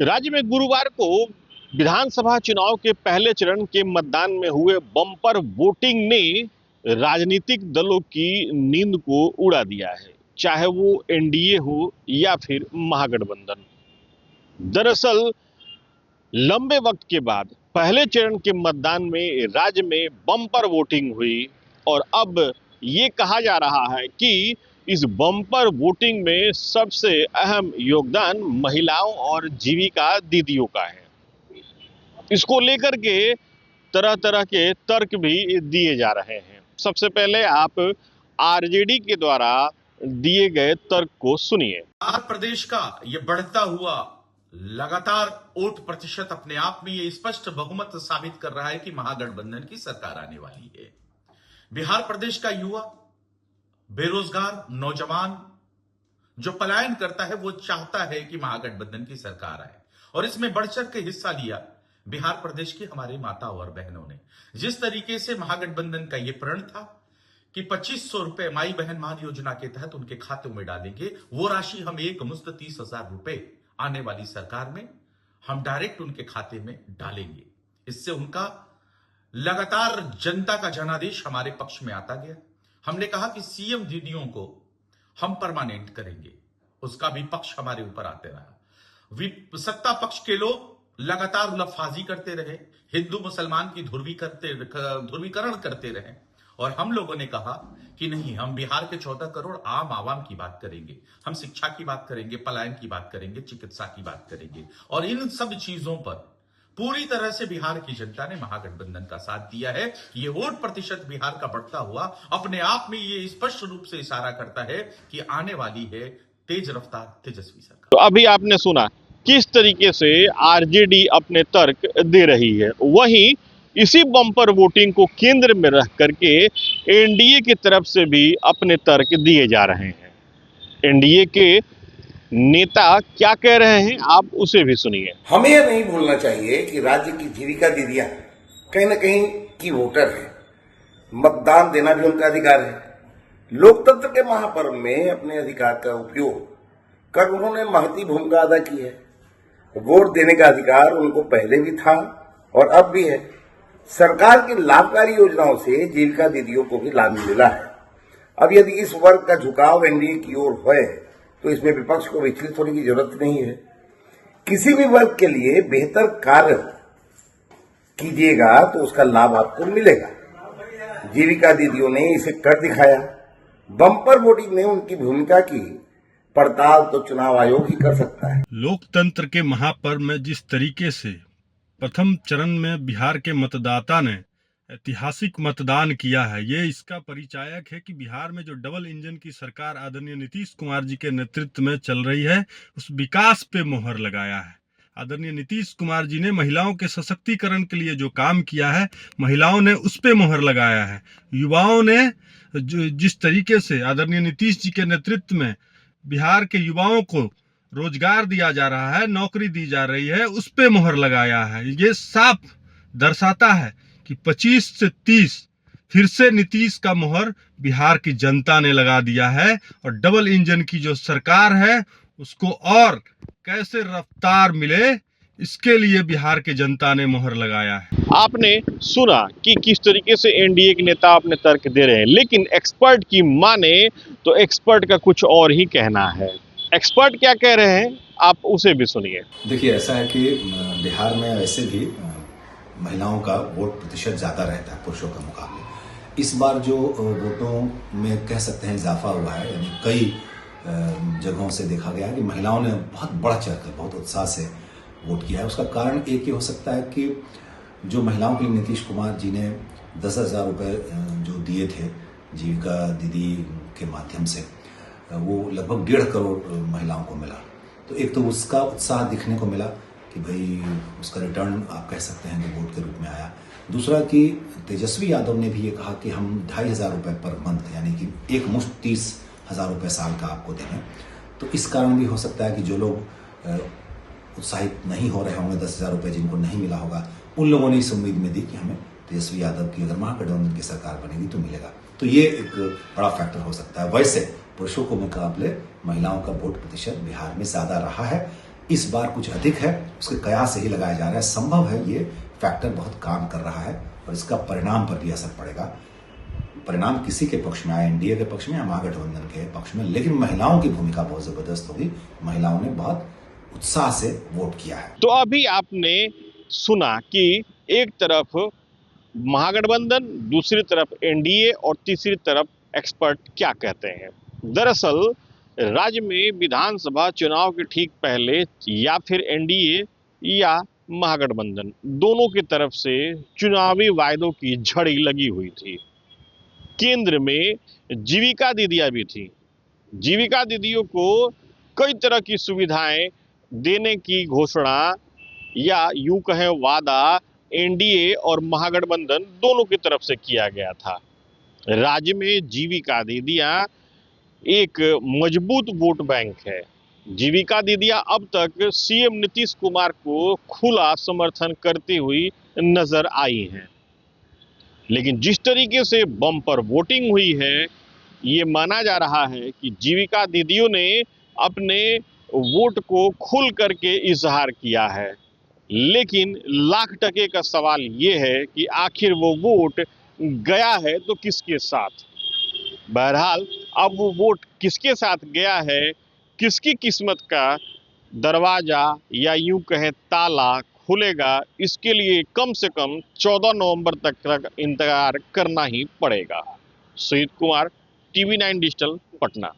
राज्य में गुरुवार को विधानसभा चुनाव के पहले चरण के मतदान में हुए बम्पर वोटिंग ने राजनीतिक दलों की नींद को उड़ा दिया है, चाहे वो एनडीए हो या फिर महागठबंधन। दरअसल लंबे वक्त के बाद पहले चरण के मतदान में राज्य में बम्पर वोटिंग हुई और अब ये कहा जा रहा है कि इस बम्पर वोटिंग में सबसे अहम योगदान महिलाओं और जीविका दीदियों का है। इसको लेकर के तरह तरह के तर्क भी दिए जा रहे हैं। सबसे पहले आप आरजेडी के द्वारा दिए गए तर्क को सुनिए। बिहार प्रदेश का ये बढ़ता हुआ लगातार वोट प्रतिशत अपने आप में ये स्पष्ट बहुमत साबित कर रहा है कि महागठबंधन की सरकार आने वाली है। बिहार प्रदेश का युवा, बेरोजगार नौजवान जो पलायन करता है वो चाहता है कि महागठबंधन की सरकार आए और इसमें बढ़ चढ़ के हिस्सा लिया बिहार प्रदेश की हमारी माता और बहनों ने। जिस तरीके से महागठबंधन का यह प्रण था कि 2500 रुपए माई बहन मान योजना के तहत उनके खातों में डालेंगे, वो राशि हम एक मुश्त 30,000 रुपए आने वाली सरकार में हम डायरेक्ट उनके खाते में डालेंगे। इससे उनका लगातार जनता का जनादेश हमारे पक्ष में आता गया। हमने कहा कि सीएम दीदियों को हम परमानेंट करेंगे, उसका भी पक्ष हमारे ऊपर आते रहा। सत्ता पक्ष के लोग लगातार लफाजी करते रहे, हिंदू मुसलमान की ध्रुवीकरण करते रहे और हम लोगों ने कहा कि नहीं, हम बिहार के 14 करोड़ आम आवाम की बात करेंगे, हम शिक्षा की बात करेंगे, पलायन की बात करेंगे, चिकित्सा की बात करेंगे। और इन सब चीजों पर पूरी तरह से बिहार की जनता ने महागठबंधन का साथ दिया है। ये वोट प्रतिशत बिहार का बढ़ता हुआ अपने आप में ये स्पष्ट रूप से इशारा करता है कि आने वाली है तेज रफ्तार तेजस्वी सरकार। तो अभी आपने सुना किस तरीके से आरजेडी अपने तर्क दे रही है। वहीं इसी बम्पर वोटिंग को केंद्र में रख करके एनडीए की तरफ से भी अपने तर्क दिए जा रहे हैं। एनडीए के नेता क्या कह रहे हैं, आप उसे भी सुनिए। हमें यह नहीं भूलना चाहिए कि राज्य की जीविका दीदियां कहीं न कहीं की वोटर है। मतदान देना भी उनका अधिकार है। लोकतंत्र के महापर्व में अपने अधिकार का उपयोग कर उन्होंने महती भूमिका अदा की है। वोट देने का अधिकार उनको पहले भी था और अब भी है। सरकार की लाभकारी योजनाओं से जीविका दीदियों को भी लाभ मिला है। अब यदि इस वर्ग का झुकाव एनडीए की ओर है तो इसमें विपक्ष को विचलित होने की जरूरत नहीं है। किसी भी वर्ग के लिए बेहतर कार्य कीजिएगा तो उसका लाभ आपको मिलेगा। जीविका दीदियों ने इसे कर दिखाया। बम्पर वोटिंग ने उनकी भूमिका की पड़ताल तो चुनाव आयोग ही कर सकता है। लोकतंत्र के महापर्व में जिस तरीके से प्रथम चरण में बिहार के मतदाता ने ऐतिहासिक मतदान किया है, ये इसका परिचायक है कि बिहार में जो डबल इंजन की सरकार आदरणीय नीतीश कुमार जी के नेतृत्व में चल रही है, उस विकास पे मोहर लगाया है। आदरणीय नीतीश कुमार जी ने महिलाओं के सशक्तिकरण के लिए जो काम किया है, महिलाओं ने उस पे मोहर लगाया है। युवाओं ने जिस तरीके से आदरणीय नीतीश जी के नेतृत्व में बिहार के युवाओं को रोजगार दिया जा रहा है, नौकरी दी जा रही है, उस पे मोहर लगाया है। ये साफ दर्शाता है कि 25 से 30 फिर से नीतीश का मोहर बिहार की जनता ने लगा दिया है और डबल इंजन की जो सरकार है उसको और कैसे रफ्तार मिले, इसके लिए बिहार के जनता ने मोहर लगाया है। आपने सुना कि किस तरीके से एनडीए के नेता अपने तर्क दे रहे हैं, लेकिन एक्सपर्ट की माने तो एक्सपर्ट का कुछ और ही कहना है। एक्सपर्ट क्या कह रहे हैं, आप उसे भी सुनिए। देखिए, ऐसा है कि बिहार में वैसे भी महिलाओं का वोट प्रतिशत ज्यादा रहता है पुरुषों के मुकाबले। इस बार जो वोटों में कह सकते हैं इजाफा हुआ है, यानी कई जगहों से देखा गया है कि महिलाओं ने बहुत बढ़ चढ़कर बहुत उत्साह से वोट किया है। उसका कारण एक ही हो सकता है कि जो महिलाओं के लिए नीतीश कुमार जी ने 10,000 रुपये जो दिए थे जीविका दीदी के माध्यम से, वो लगभग 1.5 करोड़ महिलाओं को मिला। तो एक तो उसका उत्साह दिखने को मिला कि भाई उसका रिटर्न आप कह सकते हैं कि वोट के रूप में आया। दूसरा कि तेजस्वी यादव ने भी ये कहा कि हम 2,500 रुपये पर मंथ, यानी कि एक मुश्त 30,000 रुपये साल का आपको देंगे। तो इस कारण भी हो सकता है कि जो लोग उत्साहित नहीं हो रहे होंगे, 10,000 रुपये जिनको नहीं मिला होगा, उन लोगों ने इस उम्मीद में दी कि हमें तेजस्वी यादव की अगर महागठबंधन की सरकार बनेगी तो मिलेगा। तो ये एक बड़ा फैक्टर हो सकता है। वैसे पुरुषों के मुकाबले महिलाओं का वोट प्रतिशत बिहार में ज्यादा रहा है। इस बार कुछ अधिक है, उसके कयास यही लगाया जा रहा है। संभव है ये फैक्टर बहुत काम कर रहा है और इसका परिणाम पर भी असर पड़ेगा। परिणाम किसी के पक्ष में आए, एनडीए के पक्ष में या महागठबंधन के पक्ष में, लेकिन महिलाओं की भूमिका बहुत जबरदस्त होगी। महिलाओं ने बहुत उत्साह से वोट किया है। तो अभी आपने सुना कि एक तरफ महागठबंधन, दूसरी तरफ एनडीए और तीसरी तरफ एक्सपर्ट क्या कहते हैं। दरअसल राज्य में विधानसभा चुनाव के ठीक पहले या फिर एनडीए या महागठबंधन दोनों की तरफ से चुनावी वायदों की झड़ी लगी हुई थी। केंद्र में जीविका दीदियां भी थी। जीविका दीदियों को कई तरह की सुविधाएं देने की घोषणा या यूं कहें वादा एनडीए और महागठबंधन दोनों की तरफ से किया गया था। राज्य में जीविका दीदियां एक मजबूत वोट बैंक है। जीविका दीदियां अब तक सीएम नीतीश कुमार को खुला समर्थन करती हुई नजर आई हैं। लेकिन जिस तरीके से बम्पर वोटिंग हुई है, ये माना जा रहा है कि जीविका दीदियों ने अपने वोट को खुल करके इजहार किया है। लेकिन लाख टके का सवाल ये है कि आखिर वो वोट गया है तो किसके साथ। बहरहाल अब वो वोट किसके साथ गया है, किसकी किस्मत का दरवाजा या यूं कहें ताला खुलेगा, इसके लिए कम से कम 14 नवंबर तक इंतजार करना ही पड़ेगा। Sujit Kumar, TV 9 digital, Patna.